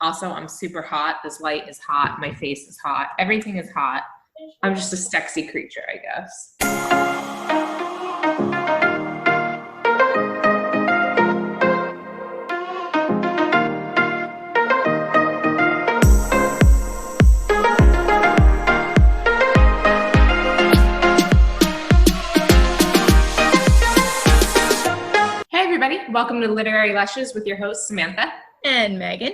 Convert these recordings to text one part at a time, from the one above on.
Also, I'm super hot. This light is hot. My face is hot. Everything is hot. I'm just a sexy creature, I guess. Welcome to Literary Lushes with your hosts, Samantha and Megan.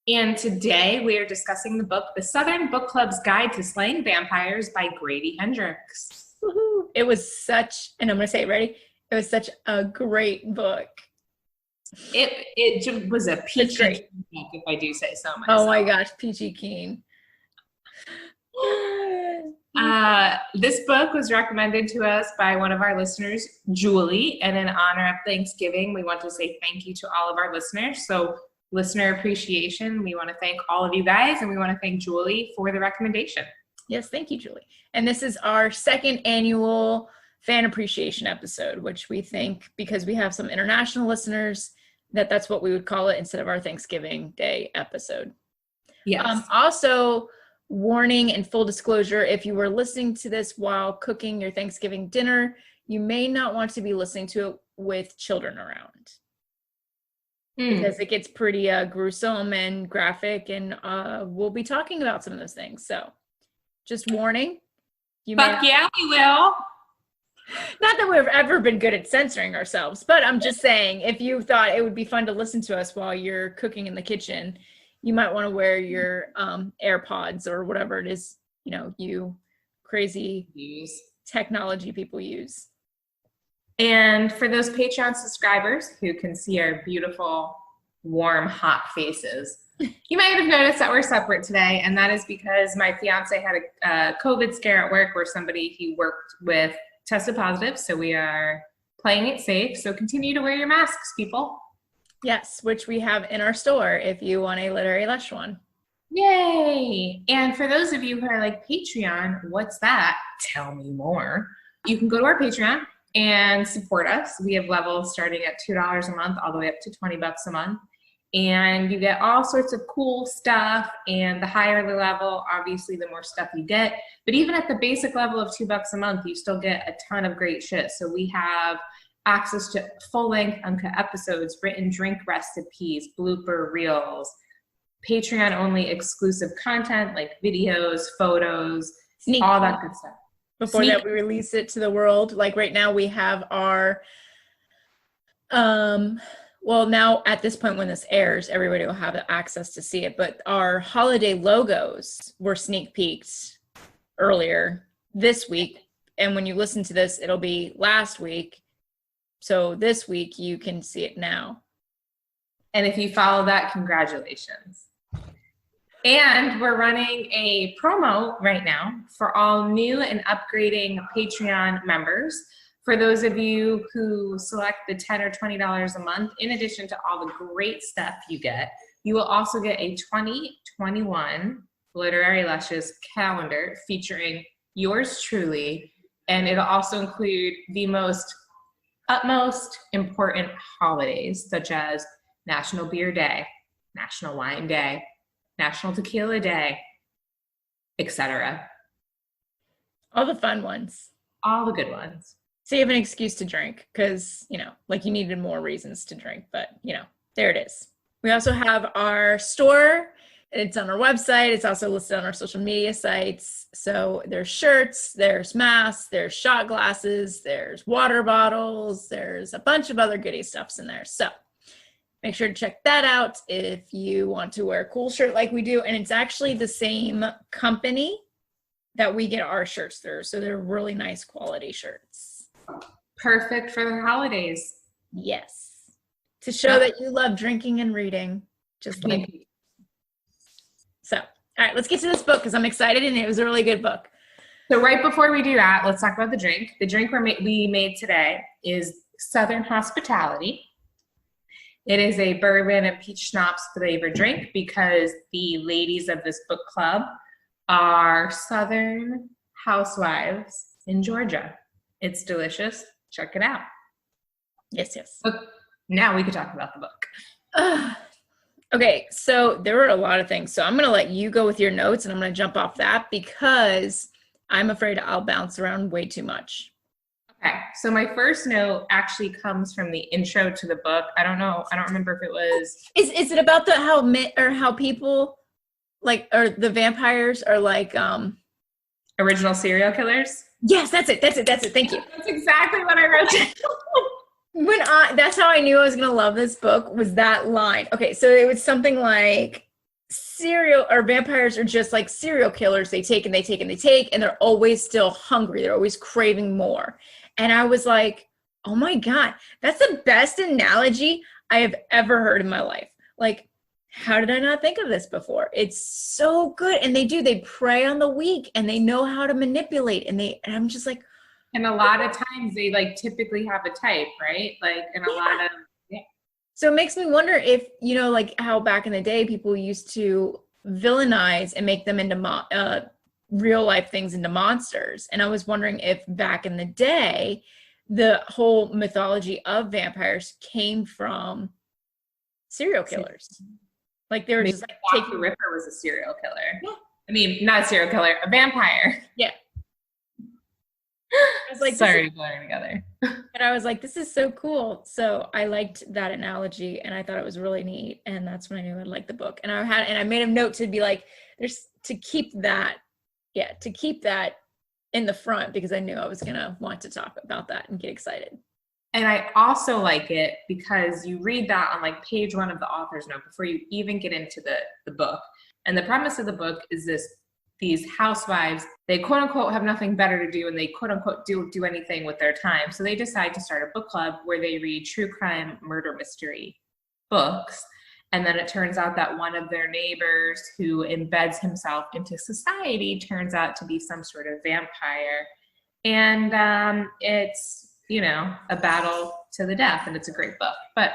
And today we are discussing the book, The Southern Book Club's Guide to Slaying Vampires by Grady Hendrix. Woohoo. It was such, and I'm going to say it, ready? It was such a great book. It was a peachy book, if I do say so myself. Oh my gosh, peachy keen. This book was recommended to us by one of our listeners, Julie, and in honor of Thanksgiving, we want to say thank you to all of our listeners. So listener appreciation, we want to thank all of you guys, and we want to thank Julie for the recommendation. Yes, thank you, Julie. And this is our second annual fan appreciation episode, which we think, because we have some international listeners, that's what we would call it instead of our Thanksgiving Day episode. Yes. Also, warning and full disclosure, if you were listening to this while cooking your Thanksgiving dinner, you may not want to be listening to it with children around. Because it gets pretty gruesome and graphic, and we'll be talking about some of those things. So, just warning. Yeah, we will. Not that we've ever been good at censoring ourselves, but I'm just saying, if you thought it would be fun to listen to us while you're cooking in the kitchen, you might want to wear your AirPods or whatever it is, you crazy technology people use. And for those Patreon subscribers who can see our beautiful, warm, hot faces, you might have noticed that we're separate today. And that is because my fiance had a COVID scare at work where somebody he worked with tested positive. So we are playing it safe. So continue to wear your masks, people. Yes, which we have in our store if you want a Literary Lush one. Yay! And for those of you who are like, Patreon, what's that? Tell me more. You can go to our Patreon and support us. We have levels starting at $2 a month all the way up to $20 a month. And you get all sorts of cool stuff. And the higher the level, obviously, the more stuff you get. But even at the basic level of $2 a month, you still get a ton of great shit. So we have access to full-length uncut episodes, written drink recipes, blooper reels, Patreon-only exclusive content like videos, photos, all that good stuff. Before that, we release it to the world. Like right now, we have our, now at this point when this airs, everybody will have access to see it. But our holiday logos were sneak peeked earlier this week. And when you listen to this, it'll be last week. So this week you can see it now. And if you follow that, congratulations. And we're running a promo right now for all new and upgrading Patreon members. For those of you who select the $10 or $20 a month, in addition to all the great stuff you get, you will also get a 2021 Literary Lushes calendar featuring yours truly. And it'll also include the utmost important holidays, such as National Beer Day, National Wine Day, National Tequila Day, etc. All the fun ones. All the good ones. So you have an excuse to drink because, like you needed more reasons to drink, but, there it is. We also have our store. It's on our website. It's also listed on our social media sites. So there's shirts, there's masks, there's shot glasses, there's water bottles, there's a bunch of other goodie stuffs in there. So make sure to check that out if you want to wear a cool shirt like we do. And it's actually the same company that we get our shirts through. So they're really nice quality shirts. Perfect for the holidays. Yes. To show that you love drinking and reading, just like me. So, all right, let's get to this book because I'm excited and it was a really good book. So right before we do that, let's talk about the drink. The drink we made today is Southern Hospitality. It is a bourbon and peach schnapps flavored drink because the ladies of this book club are Southern housewives in Georgia. It's delicious. Check it out. Yes. Okay, now we could talk about the book. Okay, so there were a lot of things. So I'm going to let you go with your notes and I'm going to jump off that because I'm afraid I'll bounce around way too much. Okay, so my first note actually comes from the intro to the book. I don't know. I don't remember if it was. Is it about the how people like or the vampires are like Original serial killers? yes, that's it. Thank you. That's exactly what I wrote down. That's how I knew I was gonna love this book was that line. Okay, so it was something like serial or vampires are just like serial killers. They take and they take and they take, and they're always still hungry. They're always craving more. And I was like, oh my God, that's the best analogy I have ever heard in my life. Like, how did I not think of this before? It's so good. And they prey on the weak and they know how to manipulate. And I'm just like, and a lot of times they like typically have a type, right? Like, and a lot of, yeah. So it makes me wonder if, like how back in the day people used to villainize and make them into real life things into monsters. And I was wondering if back in the day, the whole mythology of vampires came from serial killers. Like they were Maybe just like Jack the Ripper was a serial killer. Yeah. I mean, not a serial killer, a vampire. Yeah. I was like, sorry, blurring together. But I was like, this is so cool. So I liked that analogy and I thought it was really neat. And that's when I knew I'd like the book. And I made a note to be like, to keep that in the front because I knew I was gonna want to talk about that and get excited. And I also like it because you read that on like page 1 of the author's note before you even get into the book. And the premise of the book is these housewives, they quote unquote have nothing better to do and they quote unquote do anything with their time. So they decide to start a book club where they read true crime murder mystery books. And then it turns out that one of their neighbors who embeds himself into society turns out to be some sort of vampire. And it's, a battle to the death, and it's a great book. But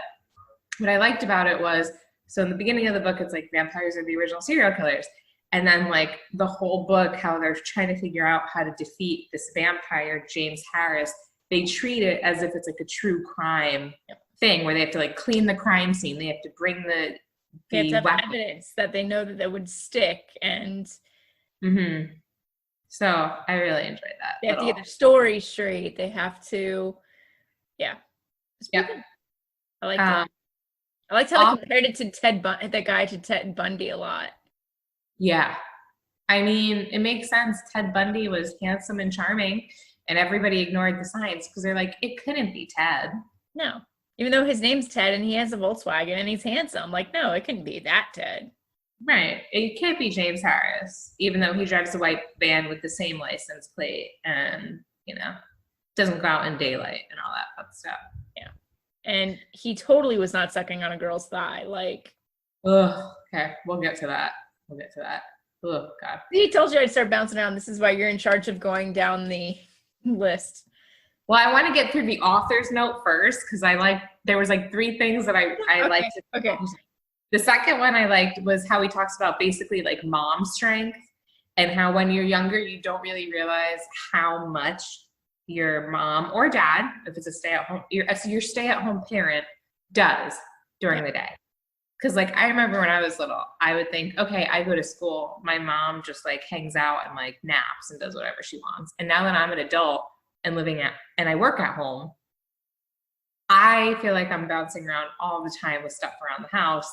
what I liked about it was, so in the beginning of the book, it's like vampires are the original serial killers. And then like the whole book, how they're trying to figure out how to defeat this vampire, James Harris, they treat it as if it's like a true crime thing where they have to like clean the crime scene. They have to bring the they have to have evidence that they know that would stick and So I really enjoyed that. They have to get their story straight. They have to, yeah. I liked it. I liked how they compared it to Ted Bundy a lot. Yeah. I mean, it makes sense. Ted Bundy was handsome and charming, and everybody ignored the signs because they're like, it couldn't be Ted. No. Even though his name's Ted and he has a Volkswagen and he's handsome. Like, no, it couldn't be that Ted. Right. It can't be James Harris, even though he drives a white van with the same license plate and, doesn't go out in daylight and all that fun stuff. Yeah. And he totally was not sucking on a girl's thigh. Like, ugh. Okay. We'll get to that. Oh, God. He told you I'd start bouncing around. This is why you're in charge of going down the list. Well, I want to get through the author's note first because there was like 3 things that I liked. Okay. The second one I liked was how he talks about basically like mom strength and how when you're younger, you don't really realize how much your mom or dad, if it's your stay-at-home parent, does during the day. Because like I remember when I was little, I would think, okay, I go to school, my mom just like hangs out and like naps and does whatever she wants. And now that I'm an adult and and I work at home, I feel like I'm bouncing around all the time with stuff around the house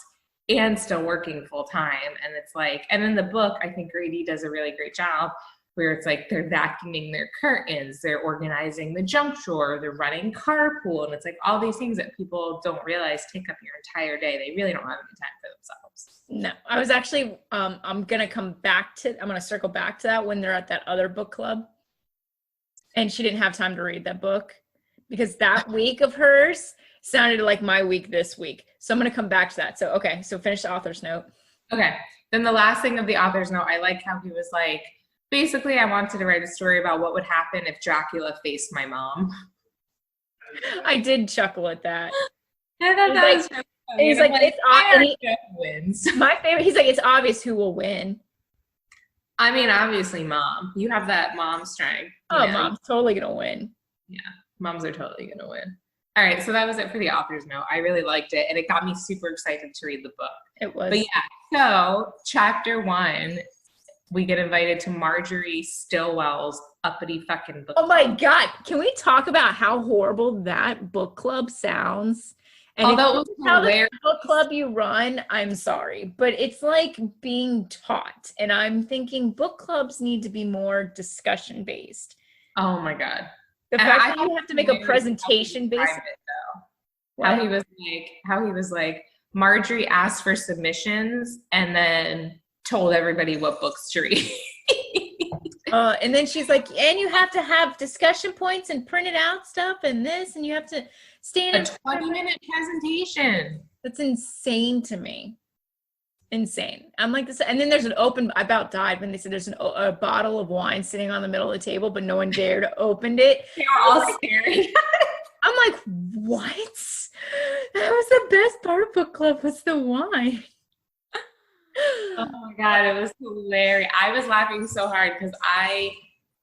and still working full time. And it's like, and in the book, I think Grady does a really great job where it's like they're vacuuming their curtains, they're organizing the junk drawer, they're running carpool. And it's like all these things that people don't realize take up your entire day. They really don't have any time for themselves. No, I was actually, I'm going to circle back to that when they're at that other book club. And she didn't have time to read that book because that week of hers sounded like my week this week. So I'm going to come back to that. So, okay. So finish the author's note. Okay. Then the last thing of the author's note, I like how he was like, basically, I wanted to write a story about what would happen if Dracula faced my mom. I did chuckle at that. I thought that was really funny. He's like, it's obvious wins. My favorite, he's like, it's obvious who will win. I mean, obviously, mom. You have that mom strength. Oh, mom's totally going to win. Yeah, moms are totally going to win. All right, so that was it for the author's note. I really liked it, and it got me super excited to read the book. It was. But yeah, so chapter 1, we get invited to Marjorie Stillwell's uppity fucking book Oh my club. God. Can we talk about how horrible that book club sounds? And Although it if was this is how the hilarious. book club you run, I'm sorry, but it's like being taught. And I'm thinking book clubs need to be more discussion based. Oh my God. The And fact I that thought you have to it make was a hilarious presentation how he based. described it, though. What? How he was like, Marjorie asked for submissions and then told everybody what books to read. And then she's like, and you have to have discussion points and printed out stuff and this, and you have to stand A 20-minute presentation. That's insane to me. Insane. I'm like this. And then there's an open, I about died when they said there's a bottle of wine sitting on the middle of the table, but no one dared open it. They were all staring. I'm like, what? That was the best part of book club was the wine. Oh my God, it was hilarious. I was laughing so hard because I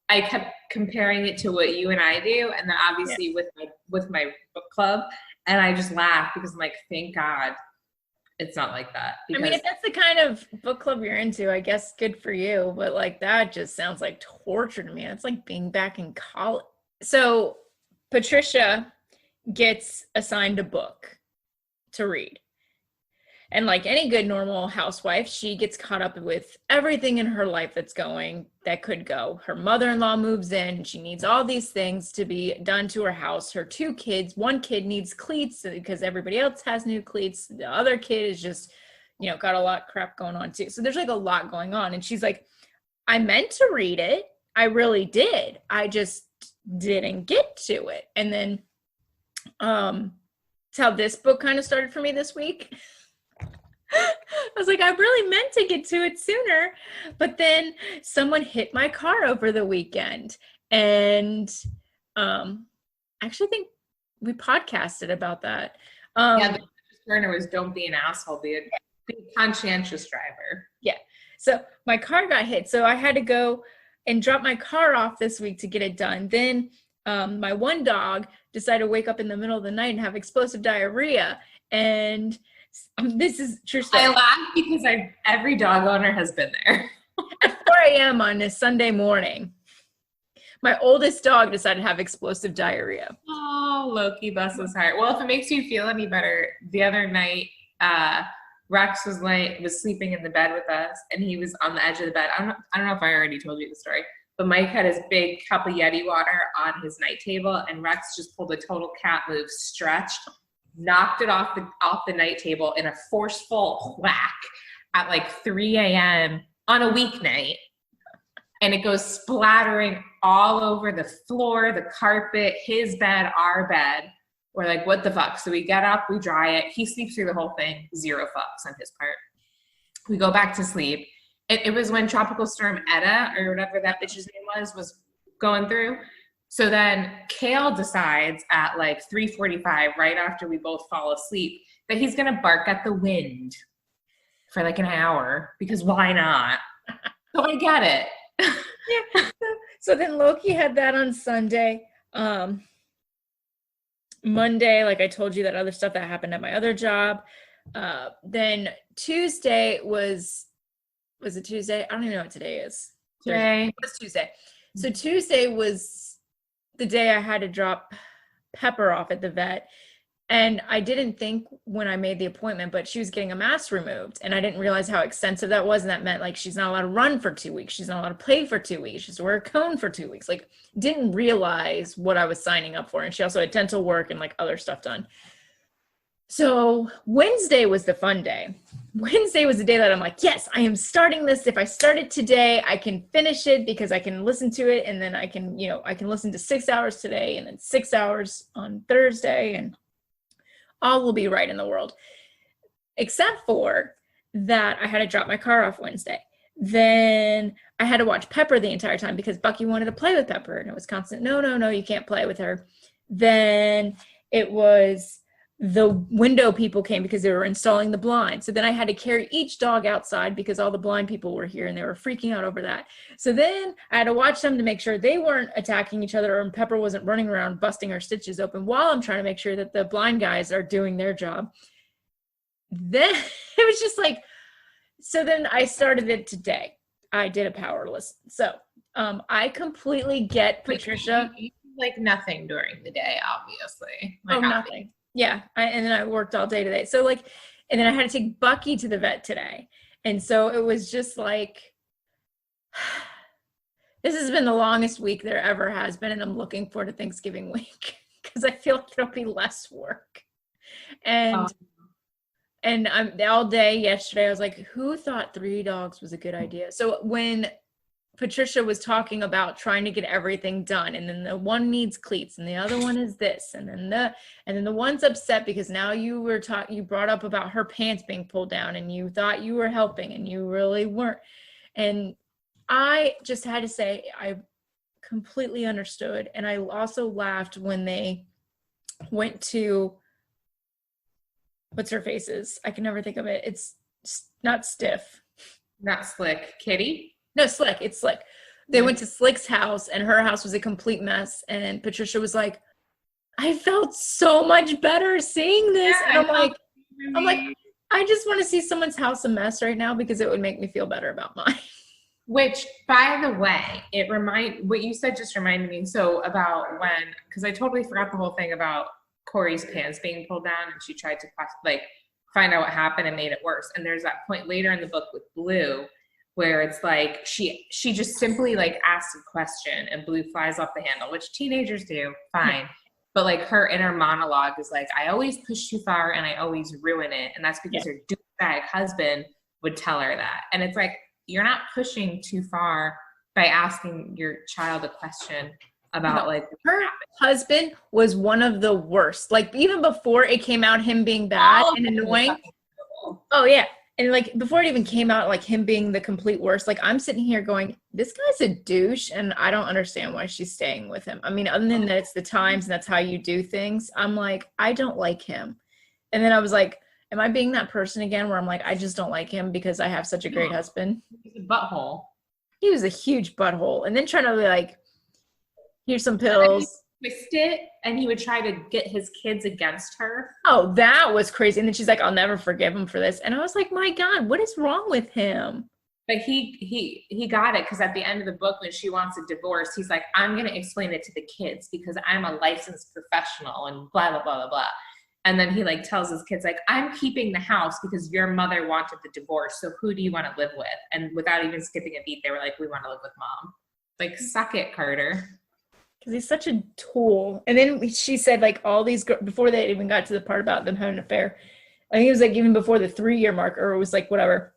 kept comparing it to what you and I do, and then obviously with my book club, and I just laughed because I'm like, thank God it's not like that. I mean, if that's the kind of book club you're into, I guess good for you, but like that just sounds like torture to me. It's like being back in college. So Patricia gets assigned a book to read. And like any good normal housewife, she gets caught up with everything in her life that could go. Her mother-in-law moves in. She needs all these things to be done to her house. Her 2 kids, one kid needs cleats because everybody else has new cleats. The other kid is just, got a lot of crap going on too. So there's like a lot going on. And she's like, I meant to read it. I really did. I just didn't get to it. And then that's how this book kind of started for me this week. I was like, I really meant to get to it sooner, but then someone hit my car over the weekend, and I actually think we podcasted about that. The burner was don't be an asshole, be a conscientious driver. Yeah. So my car got hit, so I had to go and drop my car off this week to get it done. Then my one dog decided to wake up in the middle of the night and have explosive diarrhea, and this is true story. I laugh because every dog owner has been there. At 4 a.m. on a Sunday morning, my oldest dog decided to have explosive diarrhea. Oh, Loki, bless his heart. Well, if it makes you feel any better, the other night, Rex was sleeping in the bed with us, and he was on the edge of the bed. I don't know if I already told you the story, but Mike had his big cup of Yeti water on his night table, and Rex just pulled a total cat move, stretched, knocked it off the night table in a forceful whack at like 3 a.m. on a weeknight. And it goes splattering all over the floor, the carpet, his bed, our bed. We're like, what the fuck? So we get up, we dry it. He sleeps through the whole thing. 0 fucks on his part. We go back to sleep. It was when Tropical Storm Etta, or whatever that bitch's name was going through. So then Kale decides at like 3:45, right after we both fall asleep, that he's going to bark at the wind for like an hour, because why not? So I get it. Yeah. So then Loki had that on Sunday. Monday, like I told you, that other stuff that happened at my other job. Then Tuesday was it Tuesday? I don't even know what today is. Today. It was Tuesday. So Tuesday was the day I had to drop Pepper off at the vet. And I didn't think when I made the appointment, but she was getting a mass removed. And I didn't realize how extensive that was. And that meant like she's not allowed to run for 2 weeks. She's not allowed to play for 2 weeks. She's to wear a cone for 2 weeks. Like, didn't realize what I was signing up for. And she also had dental work and like other stuff done. So Wednesday was the fun day. Wednesday was the day that I'm like, yes, I am starting this. If I start it today, I can finish it because I can listen to it. And then I can listen to 6 hours today and then 6 hours on Thursday, and all will be right in the world. Except for that I had to drop my car off Wednesday. Then I had to watch Pepper the entire time because Bucky wanted to play with Pepper. And it was constant, no, you can't play with her. Then it was the window people came because they were installing the blind. So then I had to carry each dog outside because all the blind people were here and they were freaking out over that. So then I had to watch them to make sure they weren't attacking each other or Pepper wasn't running around busting her stitches open while I'm trying to make sure that the blind guys are doing their job. Then it was just like, so then I started it today. I did a power list. So I completely get Patricia. You like nothing during the day, obviously. Like, Nothing. Yeah. And then I worked all day today. So like, and then I had to take Bucky to the vet today. And so it was just like, this has been the longest week there ever has been. And I'm looking forward to Thanksgiving week because I feel like there'll be less work. And I'm all day yesterday, I was like, who thought 3 dogs was a good idea? So when Patricia was talking about trying to get everything done, and then the one needs cleats and the other one is this, and then the one's upset because now you brought up about her pants being pulled down and you thought you were helping and you really weren't. And I just had to say, I completely understood. And I also laughed when they went to, what's her face's? I can never think of it. It's not Stiff. Not Slick. Kitty? No, Slick. It's Slick. They went to Slick's house and her house was a complete mess. And Patricia was like, I felt so much better seeing this. Yeah, and I'm like, I just want to see someone's house a mess right now because it would make me feel better about mine. Which, by the way, what you said just reminded me about when, because I totally forgot the whole thing about Corey's pants being pulled down and she tried to find out what happened and made it worse. And there's that point later in the book with Blue where it's like she just simply like asks a question and Blue flies off the handle, which teenagers do, fine. But like her inner monologue is like, I always push too far and I always ruin it. And that's because her douchebag husband would tell her that. And it's like, you're not pushing too far by asking your child a question about her husband was one of the worst. Like even before it came out, him being bad and annoying. Oh yeah. And like before it even came out, like him being the complete worst, like I'm sitting here going, this guy's a douche and I don't understand why she's staying with him. I mean, other than that it's the times and that's how you do things. I'm like, I don't like him. And then I was like, am I being that person again where I'm like, I just don't like him because I have such a great husband? He's a butthole. He was a huge butthole. And then trying to be like, here's some pills. Twist it, and he would try to get his kids against her. Oh, that was crazy. And then she's like, I'll never forgive him for this. And I was like, my God, what is wrong with him? But he got it because at the end of the book, when she wants a divorce, he's like, I'm going to explain it to the kids because I'm a licensed professional and blah, blah, blah, blah, blah. And then he like tells his kids, like, I'm keeping the house because your mother wanted the divorce. So who do you want to live with? And without even skipping a beat, they were like, we want to live with mom. Like, suck it, Carter. Because he's such a tool. And then she said, like, all these girls, before they even got to the part about them having an affair, I think it was like even before the 3-year mark, or it was like whatever,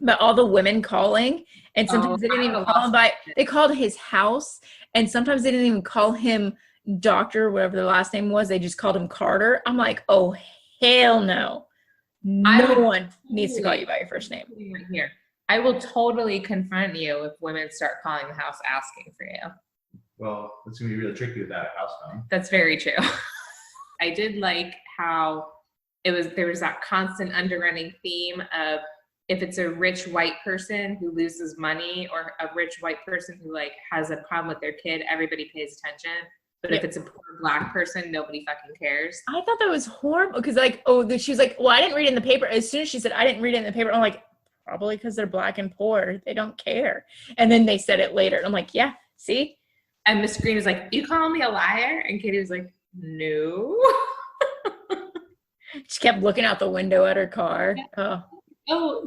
but all the women calling, and sometimes they didn't even call him by, they called his house, and sometimes they didn't even call him Doctor, whatever the last name was, they just called him Carter. I'm like, oh, hell no. No one needs to call you by your first name. Right here. I will totally confront you if women start calling the house asking for you. Well, it's going to be really tricky with that house phone. That's very true. I did like how there was that constant underrunning theme of if it's a rich white person who loses money or a rich white person who like has a problem with their kid, everybody pays attention. But if it's a poor black person, nobody fucking cares. I thought that was horrible because like, she was like, well, I didn't read it in the paper. As soon as she said, I didn't read it in the paper, I'm like, probably because they're black and poor. They don't care. And then they said it later. And I'm like, yeah, see? And Miss Green was like, you calling me a liar? And Katie was like, no. She kept looking out the window at her car. Oh,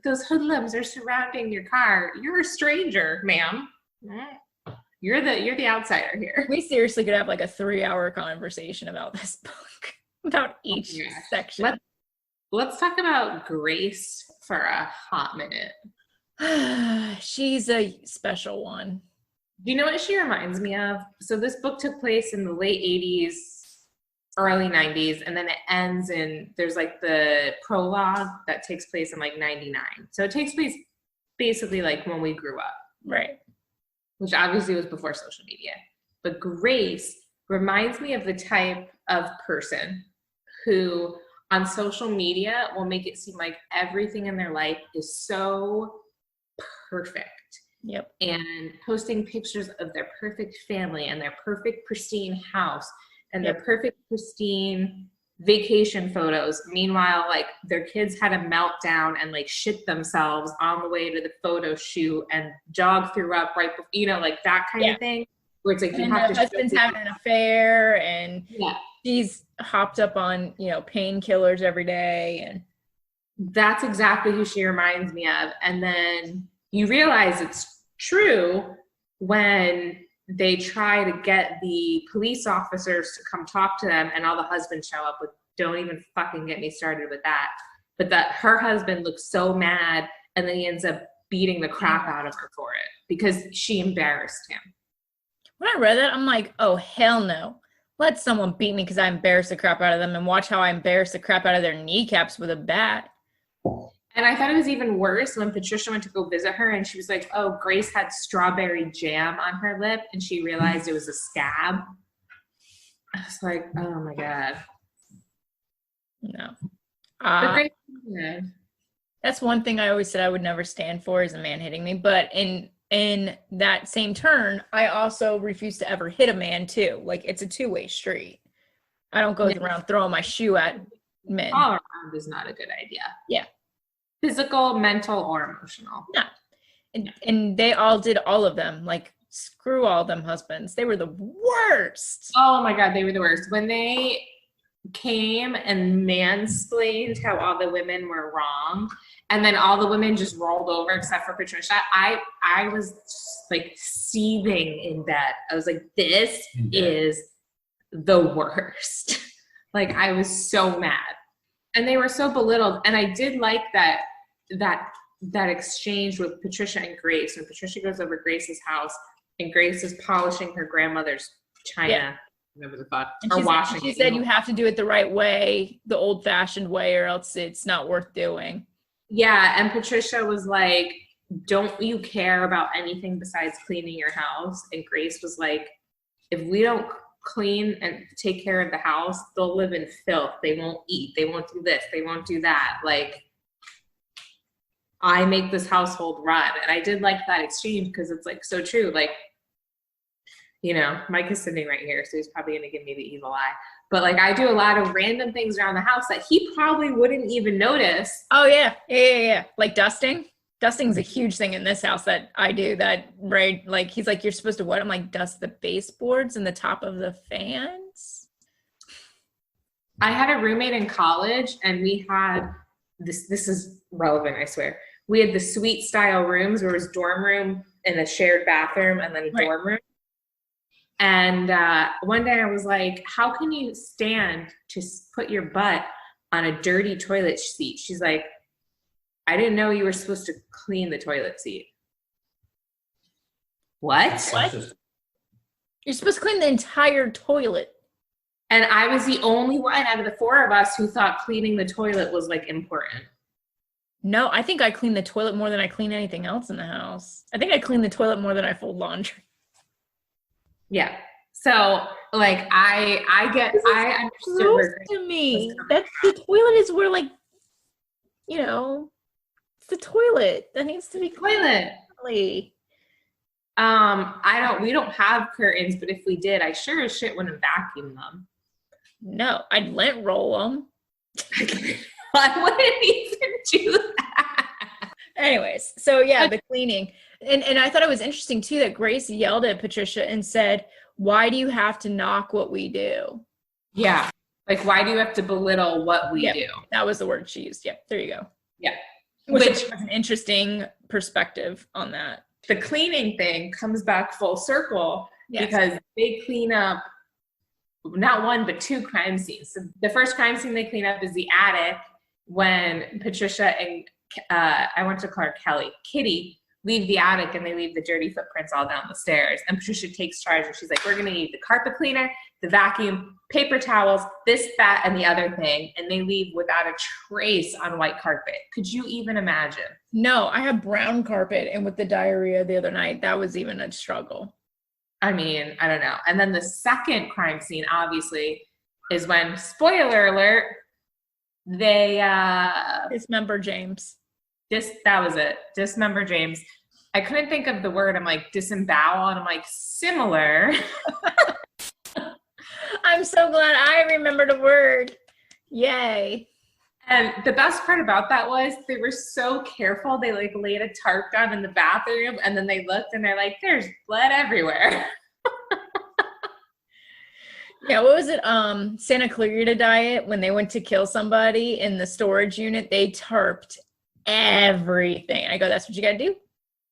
those hoodlums are surrounding your car. You're a stranger, ma'am. You're the outsider here. We seriously could have like a 3-hour conversation about this book, about each section. Let's talk about Grace for a hot minute. She's a special one. Do you know what she reminds me of? So this book took place in the late 80s, early 90s, and then it ends in, there's like the prologue that takes place in like 99. So it takes place basically like when we grew up. Right. Which obviously was before social media. But Grace reminds me of the type of person who on social media will make it seem like everything in their life is so perfect. Yep. And posting pictures of their perfect family and their perfect pristine house and their perfect pristine vacation photos. Meanwhile, like their kids had a meltdown and like shit themselves on the way to the photo shoot and dog threw up right before, you know, like that kind of thing. Where it's like and the husband's having an affair and she's hopped up on, you know, painkillers every day. And that's exactly who she reminds me of. And then you realize it's true when they try to get the police officers to come talk to them and all the husbands show up with, don't even fucking get me started with that. But that her husband looks so mad and then he ends up beating the crap out of her for it because she embarrassed him. When I read that, I'm like, oh, hell no. Let someone beat me because I embarrassed the crap out of them and watch how I embarrass the crap out of their kneecaps with a bat. And I thought it was even worse when Patricia went to go visit her and she was like, oh, Grace had strawberry jam on her lip and she realized it was a scab. I was like, oh my God. No. But Grace is good. That's one thing I always said I would never stand for is a man hitting me. But in that same turn, I also refuse to ever hit a man too. Like it's a two-way street. I don't go around throwing my shoe at men. All around is not a good idea. Yeah. Physical, mental, or emotional. Yeah. And they all did all of them. Like, screw all them husbands. They were the worst. Oh my God, they were the worst. When they came and mansplained how all the women were wrong, and then all the women just rolled over except for Patricia, I was like seething in bed. I was like, this is the worst. Like, I was so mad. And they were so belittled. And I did like that exchange with Patricia and Grace. When Patricia goes over Grace's house and Grace is polishing her grandmother's china, whatever the fuck, or washing. She said you have to do it the right way, the old-fashioned way, or else it's not worth doing. Yeah, and Patricia was like, don't you care about anything besides cleaning your house? And Grace was like, if we don't clean and take care of the house, they'll live in filth. They won't eat. They won't do this. They won't do that. Like, I make this household run. And I did like that exchange because it's like so true. Like, you know, Mike is sitting right here, so he's probably going to give me the evil eye. But like, I do a lot of random things around the house that he probably wouldn't even notice. Oh yeah. Yeah. Like dusting. Dusting's a huge thing in this house that I do that, right? Like, he's like, you're supposed to what? I'm like, dust the baseboards and the top of the fans. I had a roommate in college and we had this is relevant, I swear. We had the suite style rooms where it was dorm room and a shared bathroom and then a dorm room. And one day I was like, how can you stand to put your butt on a dirty toilet seat? She's like, I didn't know you were supposed to clean the toilet seat. What? You're supposed to clean the entire toilet. And I was the only one out of the four of us who thought cleaning the toilet was like important. No, I think I clean the toilet more than I clean anything else in the house. I think I clean the toilet more than I fold laundry. Yeah. So like I understood to me. That's the toilet is where, like, you know, it's the toilet that needs to be toilet. We don't have curtains, but if we did, I sure as shit wouldn't vacuum them. No, I'd lint roll them. I wouldn't even do that. Anyways, so yeah, the cleaning. And I thought it was interesting too that Grace yelled at Patricia and said, why do you have to knock what we do? Yeah. Like, why do you have to belittle what we do? That was the word she used. Yep. There you go. Yeah. Which was an interesting perspective on that. The cleaning thing comes back full circle because they clean up not one, but two crime scenes. So the first crime scene they clean up is the attic when Patricia and I want to call her Kitty, leave the attic and they leave the dirty footprints all down the stairs. And Patricia takes charge and she's like, we're going to need the carpet cleaner, the vacuum, paper towels, this, that, and the other thing. And they leave without a trace on white carpet. Could you even imagine? No, I have brown carpet. And with the diarrhea the other night, that was even a struggle. I mean, I don't know. And then the second crime scene, obviously, is when, spoiler alert, They Dismember James. that was it. Dismember James. I couldn't think of the word. I'm like disembowel, and I'm like similar. I'm so glad I remembered a word. Yay. And the best part about that was they were so careful. They like laid a tarp down in the bathroom, and then they looked and they're like, there's blood everywhere. Yeah, what was it? Santa Clarita Diet, when they went to kill somebody in the storage unit, they tarped everything. I go, that's what you gotta do.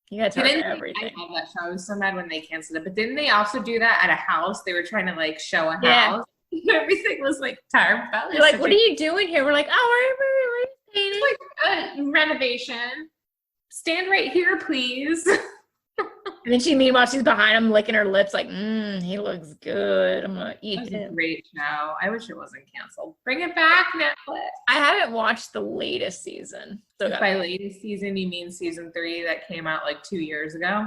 You gotta tarp everything. I love that show. I was so mad when they canceled it. But didn't they also do that at a house? They were trying to like show a house. Everything was like tarped. You're like, what are you doing here? We're like, oh, we're painting. Like a renovation. Stand right here, please. And then meanwhile, she's behind him licking her lips like, he looks good. I'm going to eat him. A great show. I wish it wasn't canceled. Bring it back, Netflix. I haven't watched the latest season. So by latest season, you mean season 3 that came out like 2 years ago?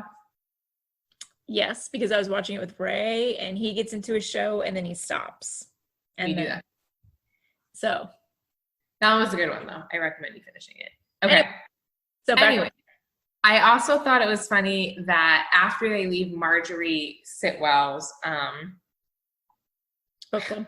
Yes, because I was watching it with Ray, and he gets into a show and then he stops. And we do that. So that was a good one, though. I recommend you finishing it. Okay. So anyway, I also thought it was funny that after they leave Marjorie Sitwell's book club,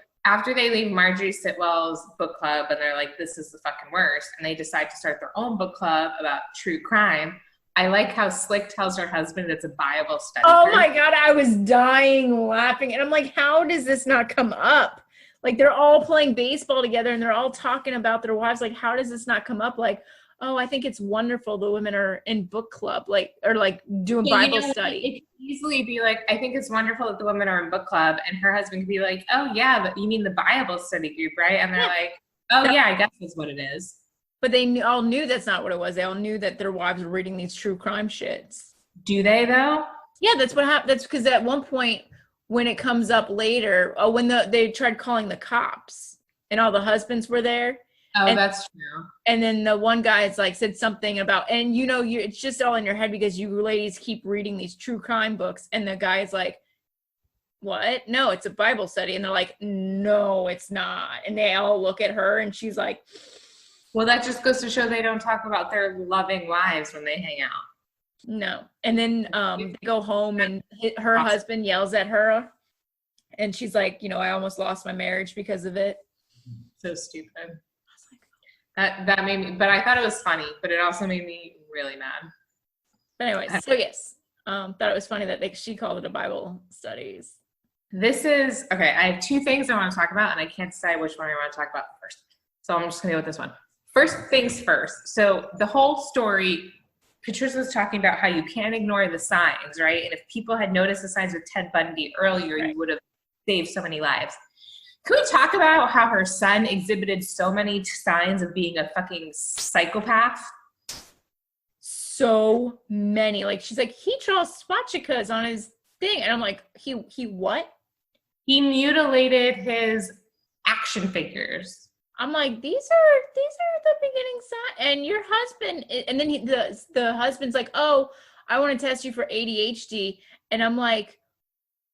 book club, and they're like, this is the fucking worst, and they decide to start their own book club about true crime. I like how Slick tells her husband it's a Bible study. Oh my God, I was dying laughing. And I'm like, how does this not come up? Like, they're all playing baseball together and they're all talking about their wives. Like, how does this not come up? Like, oh, I think it's wonderful the women are in book club, like, or like doing Bible study. It could easily be like, I think it's wonderful that the women are in book club, and her husband could be like, oh yeah, but you mean the Bible study group, right? And they're like, oh yeah, I guess that's what it is. But they all knew that's not what it was. They all knew that their wives were reading these true crime shits. Do they though? Yeah, that's what happened. That's because at one point when it comes up later, when they tried calling the cops and all the husbands were there. Oh, that's true. And then the one guy's like said something about, and it's just all in your head because you ladies keep reading these true crime books. And the guy's like, what? No, it's a Bible study. And they're like, no, it's not. And they all look at her and she's like, well, that just goes to show they don't talk about their loving wives when they hang out. No. And then they go home and her husband yells at her. And she's like, I almost lost my marriage because of it. So stupid. That made me, but I thought it was funny, but it also made me really mad. But anyways, so yes, thought it was funny that she called it a Bible studies. Okay, I have 2 things I want to talk about, and I can't decide which one I want to talk about first. So I'm just going to go with this one. First things first. So the whole story, Patricia's talking about how you can't ignore the signs, right? And if people had noticed the signs with Ted Bundy earlier, right, you would have saved so many lives. Can we talk about how her son exhibited so many signs of being a fucking psychopath? So many. Like, she's like, he draws swastikas on his thing. And I'm like, he what? He mutilated his action figures. I'm like, these are the beginning signs. And your husband, and then the husband's like, oh, I want to test you for ADHD. And I'm like,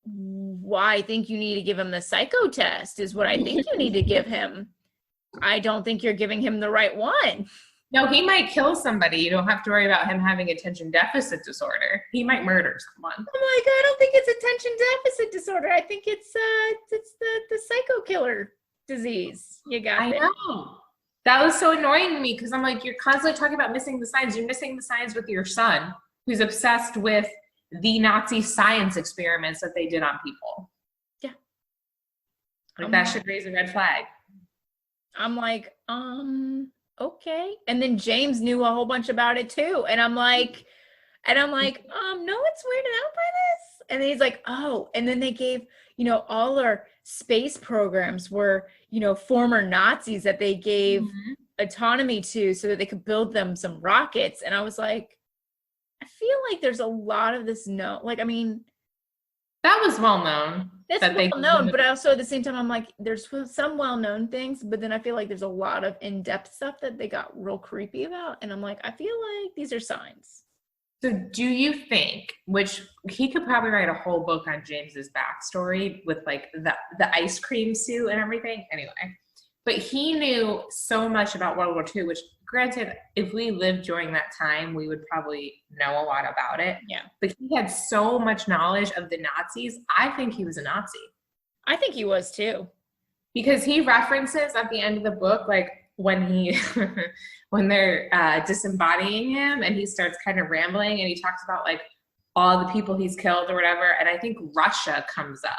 why? I think you need to give him the psycho test is what I think you need to give him. I don't think you're giving him the right one. No, he might kill somebody. You don't have to worry about him having attention deficit disorder. He might murder someone. I'm like, I don't think it's attention deficit disorder. I think it's the psycho killer disease. You got it. I know. That was so annoying to me because I'm like, you're constantly talking about missing the signs. You're missing the signs with your son, who's obsessed with the Nazi science experiments that they did on people. Yeah. Like, that should raise a red flag. I'm like, okay. And then James knew a whole bunch about it too. And I'm like, no one's weirded out by this. And then he's like, oh, and then they gave, all our space programs were, former Nazis that they gave autonomy to so that they could build them some rockets. And I was like, I feel like there's a lot of this that was well known. That's well known, but also at the same time, I'm like, there's some well known things, but then I feel like there's a lot of in-depth stuff that they got real creepy about. And I'm like, I feel like these are signs. So do you think, which he could probably write a whole book on James's backstory with like the ice cream suit and everything. Anyway, But he knew so much about World War II, which granted, if we lived during that time, we would probably know a lot about it. Yeah. But he had so much knowledge of the Nazis. I think he was a Nazi. I think he was too. Because he references at the end of the book, like when when they're disembodying him and he starts kind of rambling and he talks about like all the people he's killed or whatever. And I think Russia comes up.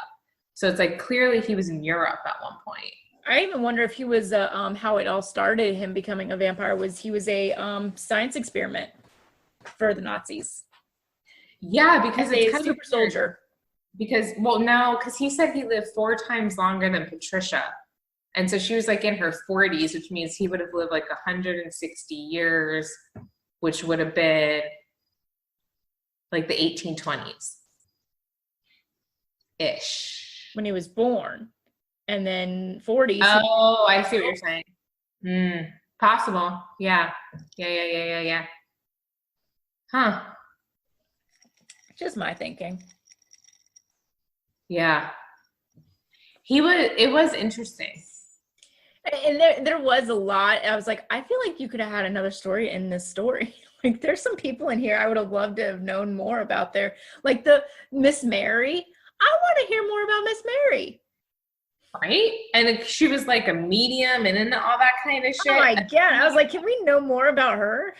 So it's like clearly he was in Europe at one point. I even wonder if he was how it all started, him becoming a vampire, was he was a science experiment for the Nazis. Yeah, because it's a kind of super soldier. Because, well, no, because he said he lived 4 times longer than Patricia. And so she was like in her 40s, which means he would have lived like 160 years, which would have been like the 1820s ish. When he was born. And then 40s. Oh, I see what you're saying. Possible. Yeah. Yeah. Huh. Just my thinking. Yeah. It was interesting. And there was a lot. I was like, I feel like you could have had another story in this story. Like there's some people in here I would have loved to have known more about like the Miss Mary. I want to hear more about Miss Mary. Right? And she was like a medium and then all that kind of shit. Oh my God. I was like, can we know more about her?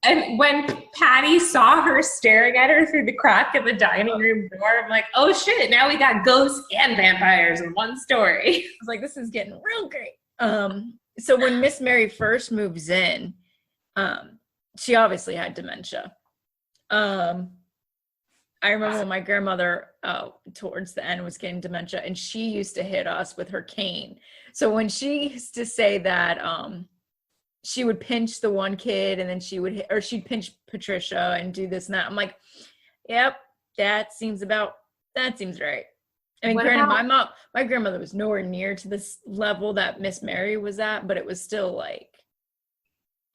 And when Patty saw her staring at her through the crack of the dining room door, I'm like, oh shit, now we got ghosts and vampires in one story. I was like, this is getting real great. So when Miss Mary first moves in, she obviously had dementia. I remember when my grandmother, towards the end, was getting dementia, and she used to hit us with her cane. So when she used to say that she would pinch the one kid, and then she'd pinch Patricia and do this and that, I'm like, yep, that seems right. I mean, granted, my grandmother was nowhere near to this level that Miss Mary was at, but it was still like,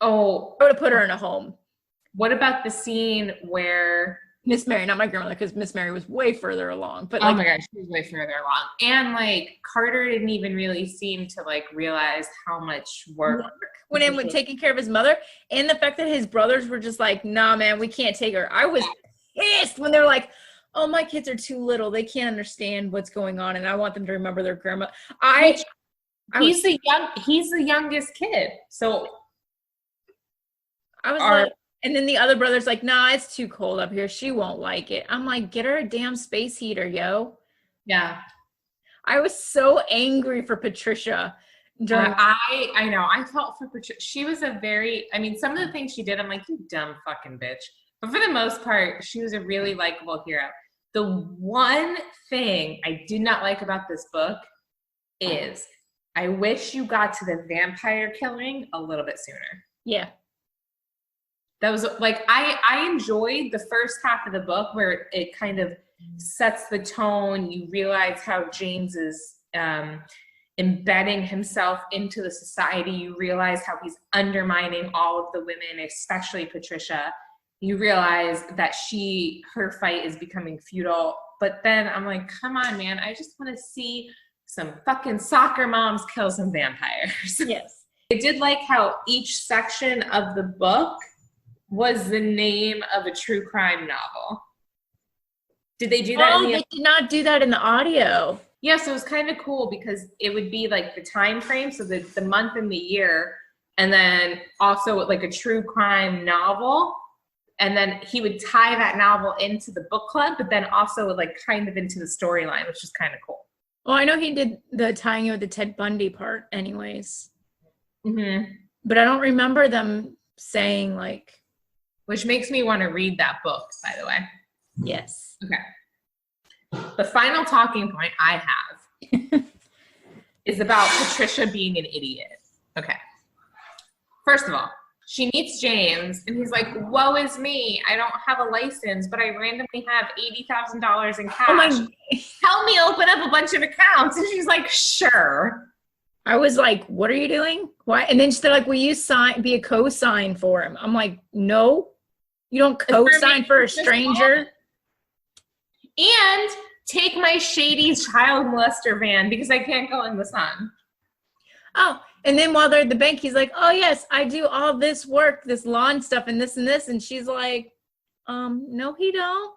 oh, I would have put her in a home. What about the scene where Miss Mary, not my grandmother, because Miss Mary was way further along. But oh my gosh, she was way further along. And like Carter didn't even really seem to like realize how much work when it was taking care of his mother, and the fact that his brothers were just like, nah, man, we can't take her. I was pissed when they were like, oh, my kids are too little. They can't understand what's going on, and I want them to remember their grandma. He's the youngest kid. So I was like, and then the other brother's like, nah, it's too cold up here. She won't like it. I'm like, get her a damn space heater, yo. Yeah. I was so angry for Patricia. I know. I felt for Patricia. She was some of the things she did, I'm like, you dumb fucking bitch. But for the most part, she was a really likable hero. The one thing I did not like about this book is I wish you got to the vampire killing a little bit sooner. Yeah. That was like, I enjoyed the first half of the book where it kind of sets the tone. You realize how James is embedding himself into the society. You realize how he's undermining all of the women, especially Patricia. You realize that her fight is becoming futile. But then I'm like, come on, man. I just want to see some fucking soccer moms kill some vampires. Yes. I did like how each section of the book was the name of a true crime novel. Did they do that? They did not do that in the audio. Yeah, so it was kind of cool because it would be like the time frame, so the month and the year, and then also like a true crime novel. And then he would tie that novel into the book club, but then also like kind of into the storyline, which is kind of cool. Well, I know he did the tying it with the Ted Bundy part anyways. Mm-hmm. But I don't remember them saying like... Which makes me want to read that book, by the way. Yes. Okay. The final talking point I have is about Patricia being an idiot. Okay. First of all, she meets James, and he's like, woe is me. I don't have a license, but I randomly have $80,000 in cash. Oh my... Help me open up a bunch of accounts. And she's like, sure. I was like, what are you doing? Why? And then they're like, will you be a co-sign for him? I'm like, no. You don't co-sign for a stranger. And take my shady child molester van because I can't go in the sun. Oh, and then while they're at the bank, he's like, oh, yes, I do all this work, this lawn stuff and this and this. And she's like, no, he don't.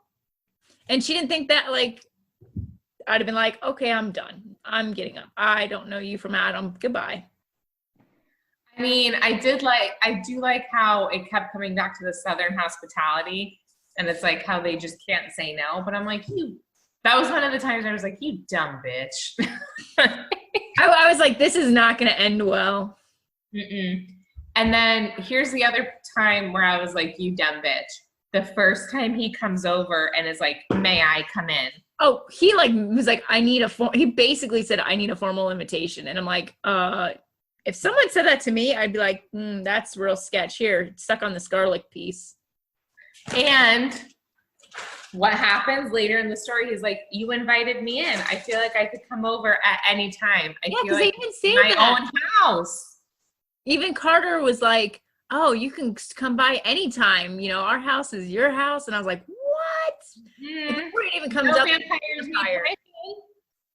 And she didn't think that, like, I'd have been like, okay, I'm done. I'm getting up. I don't know you from Adam. Goodbye. I mean, I do like how it kept coming back to the Southern hospitality, and it's like how they just can't say no. But I'm like, that was one of the times I was like, you dumb bitch. I was like, this is not going to end well. Mm-mm. And then here's the other time where I was like, you dumb bitch. The first time he comes over and is like, may I come in? Oh, he like was like, he basically said, I need a formal invitation. And I'm like, if someone said that to me, I'd be like, that's real sketch. Here, stuck on this garlic piece. And what happens later in the story, he's like, you invited me in. I feel like I could come over at any time. I feel like they even say my that. own house. Even Carter was like, oh, you can come by anytime. You know, our house is your house. And I was like, what? Before it even comes up,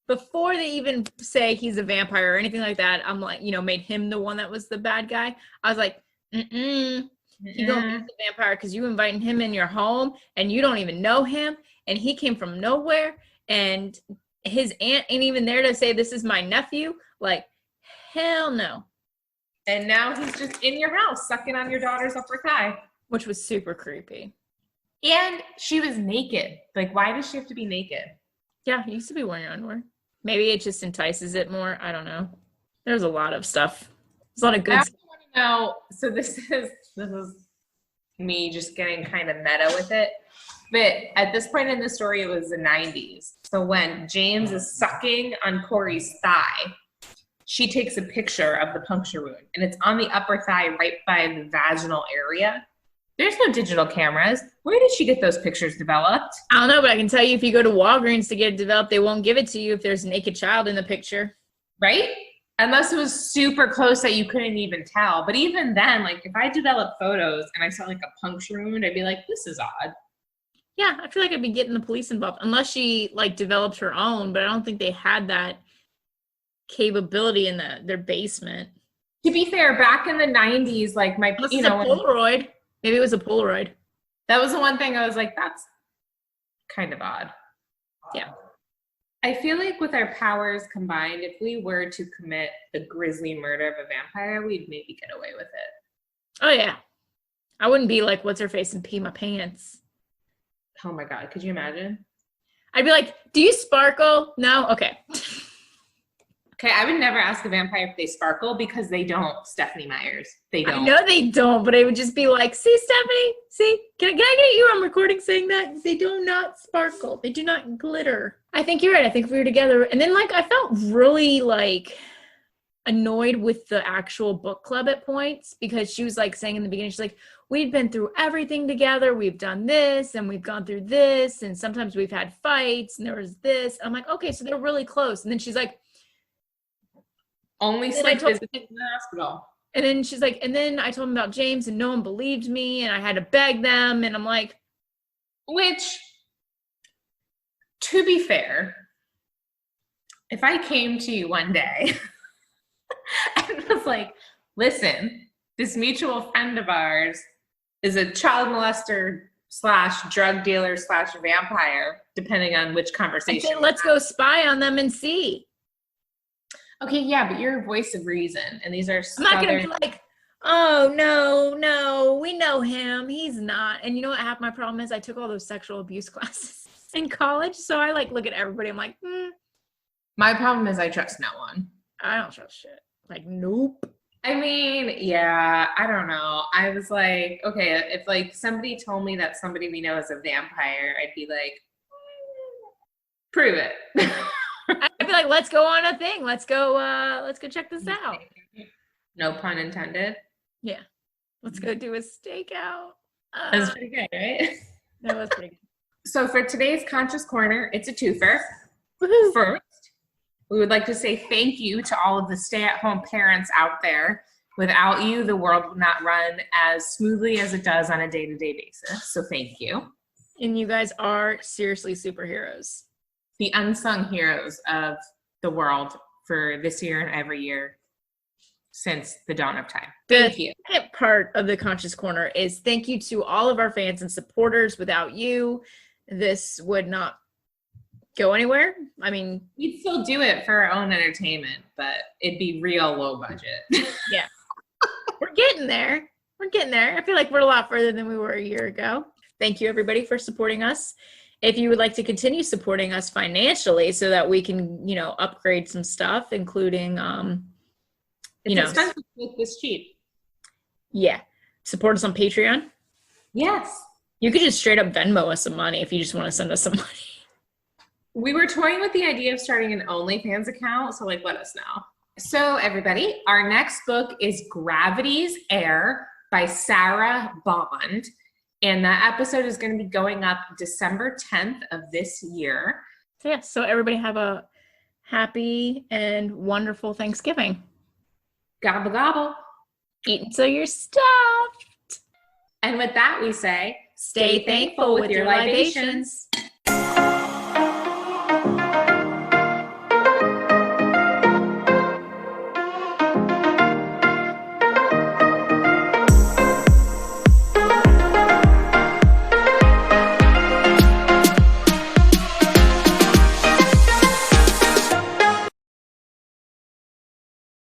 before they even say he's a vampire or anything like that, I'm like, made him the one that was the bad guy. I was like, he don't be the vampire because you invited him in your home and you don't even know him. And he came from nowhere. And his aunt ain't even there to say, this is my nephew. Like, hell no. And now he's just in your house, sucking on your daughter's upper thigh. Which was super creepy. And she was naked. Like, why does she have to be naked? Yeah, he used to be wearing underwear. Maybe it just entices it more. I don't know. There's a lot of stuff. There's a lot of good stuff. I want to know, so this is me just getting kind of meta with it. But at this point in the story, it was the 90s. So when James is sucking on Corey's thigh, she takes a picture of the puncture wound, and it's on the upper thigh right by the vaginal area. There's no digital cameras. Where did she get those pictures developed? I don't know, but I can tell you if you go to Walgreens to get it developed, they won't give it to you if there's a naked child in the picture. Right? Unless it was super close that you couldn't even tell. But even then, like, if I developed photos and I saw like a puncture wound, I'd be like, this is odd. Yeah, I feel like I'd be getting the police involved. Unless she like developed her own, but I don't think they had that capability in their basement. To be fair, back in the 90s, like my, a Polaroid. Maybe it was a Polaroid. That was the one thing I was like, that's kind of odd. Yeah. I feel like with our powers combined, if we were to commit the grisly murder of a vampire, we'd maybe get away with it. Oh, yeah. I wouldn't be like, what's her face, and pee my pants. Oh my God. Could you imagine? I'd be like, do you sparkle? No? Okay. Okay, I would never ask a vampire if they sparkle because they don't, Stephanie Myers. They don't. I know they don't, but I would just be like, see, Stephanie? See? Can I get you on recording saying that? They do not sparkle. They do not glitter. I think you're right. I think if we were together. And then, like, I felt really, like, annoyed with the actual book club at points because she was, like, saying in the beginning, she's like, we've been through everything together. We've done this, and we've gone through this, and sometimes we've had fights, and there was this. I'm like, okay, so they're really close. And then she's like, only sleep visiting in the hospital. And then she's like, and then I told him about James and no one believed me and I had to beg them. And I'm like, which, to be fair, if I came to you one day and was like, listen, this mutual friend of ours is a child molester / drug / vampire, depending on which conversation. Okay, let's go spy on them and see. Okay, yeah, but you're a voice of reason, and these are I'm not going to be like, oh, no, we know him. He's not. And you know what half my problem is? I took all those sexual abuse classes in college, so I, like, look at everybody. I'm like, My problem is I trust no one. I don't trust shit. Like, nope. I mean, yeah, I don't know. I was like, okay, if, like, somebody told me that somebody we know is a vampire, I'd be like, prove it. I'd be like, let's go on a thing. Let's go check this out. No pun intended. Yeah. Let's go do a stakeout. That was pretty good, right? That was pretty good. So for today's Conscious Corner, it's a twofer. Woo-hoo. First, we would like to say thank you to all of the stay-at-home parents out there. Without you, the world would not run as smoothly as it does on a day-to-day basis. So thank you. And you guys are seriously superheroes. The unsung heroes of the world for this year and every year. since the dawn of time. The Thank you. second part of the Conscious Corner is thank you to all of our fans and supporters. Without you, this would not go anywhere. I mean, we'd still do it for our own entertainment, but it'd be real low budget. Yeah. We're getting there. We're getting there. I feel like we're a lot further than we were a year ago. Thank you, everybody, for supporting us. If you would like to continue supporting us financially so that we can, upgrade some stuff, including, it's expensive to make this cheap. Yeah. Support us on Patreon. Yes. You could just straight up Venmo us some money if you just want to send us some money. We were toying with the idea of starting an OnlyFans account, so let us know. So everybody, our next book is Gravity's Air by Sarah Bond. And that episode is going to be going up December 10th of this year. So everybody have a happy and wonderful Thanksgiving. Gobble, gobble. Eat until you're stuffed. And with that, we say, stay thankful with your libations.